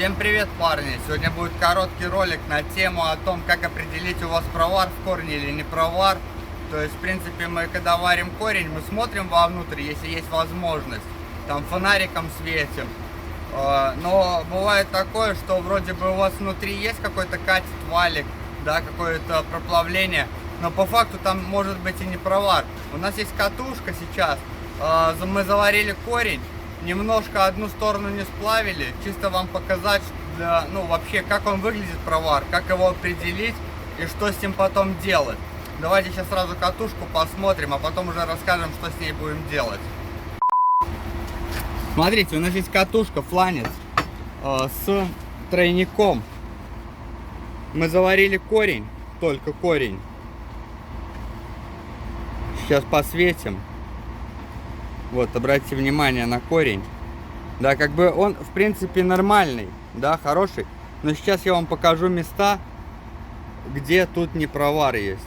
Всем привет, парни! Сегодня будет короткий ролик на тему о том, как определить, у вас провар в корне или не провар. То есть, в принципе, мы когда варим корень, мы смотрим вовнутрь, если есть возможность. Там фонариком светим. Но бывает такое, что вроде бы у вас внутри есть какой-то катет, валик, да, какое-то проплавление. Но по факту там может быть и не провар. У нас есть катушка сейчас. Мы заварили корень. Немножко одну сторону не сплавили, чисто вам показать, вообще, как он выглядит, провар, как его определить и что с ним потом делать. Давайте сейчас сразу катушку посмотрим, а потом уже расскажем, что с ней будем делать. Смотрите, у нас есть катушка, фланец с тройником. Мы заварили корень, только корень. Сейчас посветим. Вот, обратите внимание на корень. Да, как бы он, в принципе, нормальный, да, хороший. Но сейчас я вам покажу места, где тут не провар есть.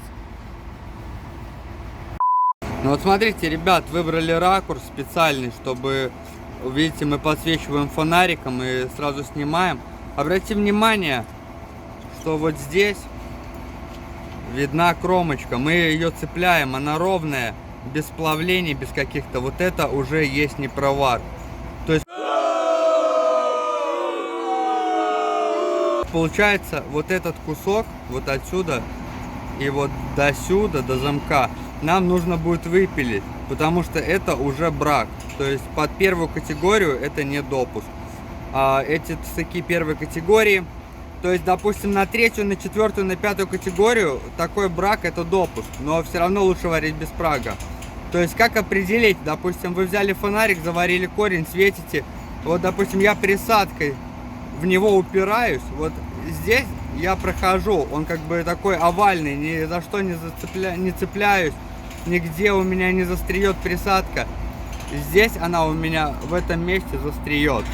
Ну вот смотрите, ребят, выбрали ракурс специальный, чтобы, видите, мы подсвечиваем фонариком и сразу снимаем. Обратите внимание, что вот здесь видна кромочка. Мы ее цепляем, она ровная. Без сплавлений, без каких-то, вот это уже есть не провар. То есть получается, вот этот кусок вот отсюда и вот до сюда, до замка, нам нужно будет выпилить, потому что это уже брак. То есть под первую категорию это не допуск. А эти стыки первой категории, то есть, допустим, на третью, на четвертую, на пятую категорию такой брак это допуск, но все равно лучше варить без прага. То есть, как определить, допустим, вы взяли фонарик, заварили корень, светите, вот, допустим, я присадкой в него упираюсь, вот здесь я прохожу, он как бы такой овальный, ни за что не цепляюсь, нигде у меня не застреет присадка, здесь она у меня в этом месте застреет.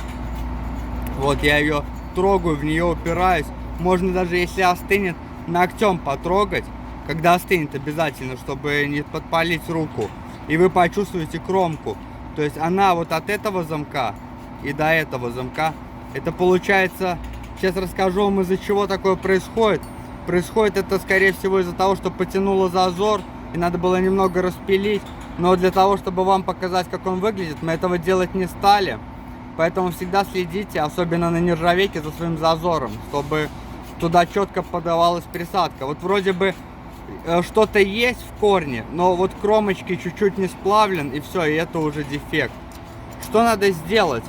Вот, я ее трогаю, в нее упираюсь, можно даже, если остынет, ногтем потрогать, когда остынет обязательно, чтобы не подпалить руку. И вы почувствуете кромку. То есть она вот от этого замка и до этого замка. Это получается, сейчас расскажу вам, из-за чего такое происходит. Происходит это, скорее всего, из-за того, что потянуло зазор. И надо было немного распилить. Но для того, чтобы вам показать, как он выглядит, мы этого делать не стали. Поэтому всегда следите, особенно на нержавейке, за своим зазором. Чтобы туда четко подавалась присадка. Вот вроде бы что-то есть в корне, но вот кромочки чуть-чуть не сплавлен, и все, и это уже дефект. Что надо сделать?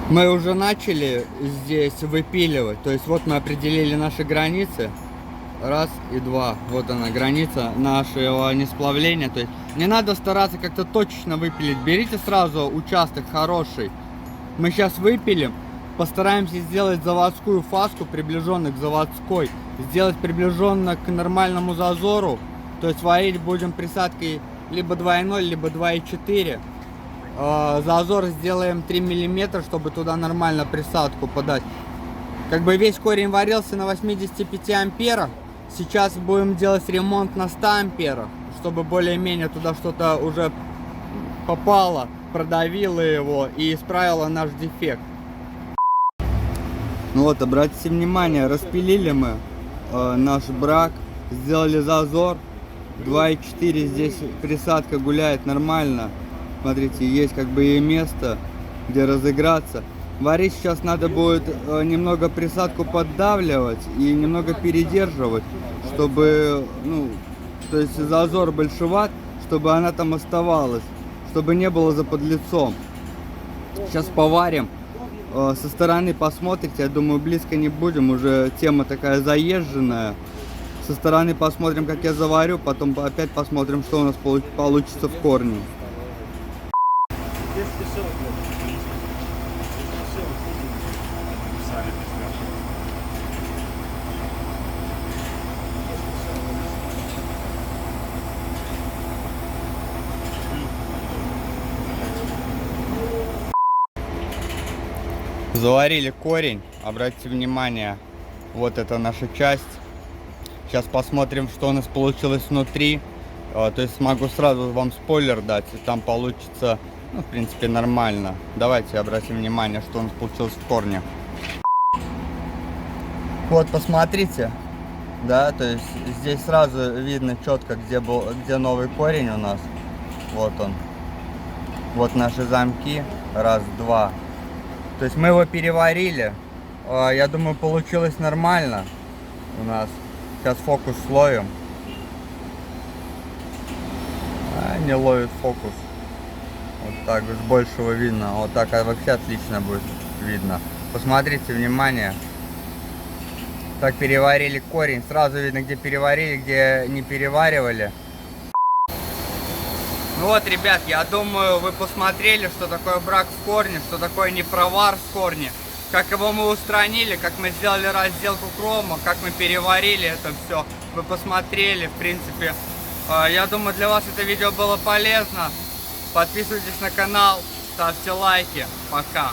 Мы уже начали здесь выпиливать, то есть вот мы определили наши границы, раз и два, вот она граница нашего несплавления. То есть не надо стараться как-то точечно выпилить, берите сразу участок хороший. Мы сейчас выпилим, постараемся сделать заводскую фаску, приближенно к заводской, сделать приближенно к нормальному зазору. То есть варить будем присадкой либо 2,0, либо 2,4. Зазор сделаем 3 мм, чтобы туда нормально присадку подать. Как бы весь корень варился на 85 амперах. Сейчас будем делать ремонт на 100 амперах, чтобы более-менее туда что-то уже попало, продавило его и исправило наш дефект. Ну вот, обратите внимание, распилили мы наш брак, сделали зазор, 2,4, здесь присадка гуляет нормально. Смотрите, есть как бы и место, где разыграться. Варить сейчас надо будет немного присадку поддавливать и немного передерживать, чтобы, то есть зазор большеват, чтобы она там оставалась, чтобы не было за подлицом. Сейчас поварим. Со стороны посмотрите, я думаю, близко не будем, уже тема такая заезженная. Со стороны посмотрим, как я заварю, потом опять посмотрим, что у нас получится в корне. Заварили корень, обратите внимание, вот это наша часть. Сейчас посмотрим, что у нас получилось внутри. То есть могу сразу вам спойлер дать, там получится Ну, в принципе, нормально. Давайте обратим внимание, что у нас получилось в корне. Вот, посмотрите. Да, то есть здесь сразу видно четко, где новый корень у нас. Вот он. Вот наши замки. Раз, два. То есть мы его переварили. Я думаю, получилось нормально у нас. Сейчас фокус словим. Не ловит фокус. Вот так, с большего видно. Вот так вообще отлично будет видно. Посмотрите, внимание. Так переварили корень. Сразу видно, где переварили, где не переваривали. Ну вот, ребят, я думаю, вы посмотрели, что такое брак в корне, что такое непровар в корне. Как его мы устранили, как мы сделали разделку крома, как мы переварили это все. Вы посмотрели, в принципе. Я думаю, для вас это видео было полезно. Подписывайтесь на канал, ставьте лайки. Пока.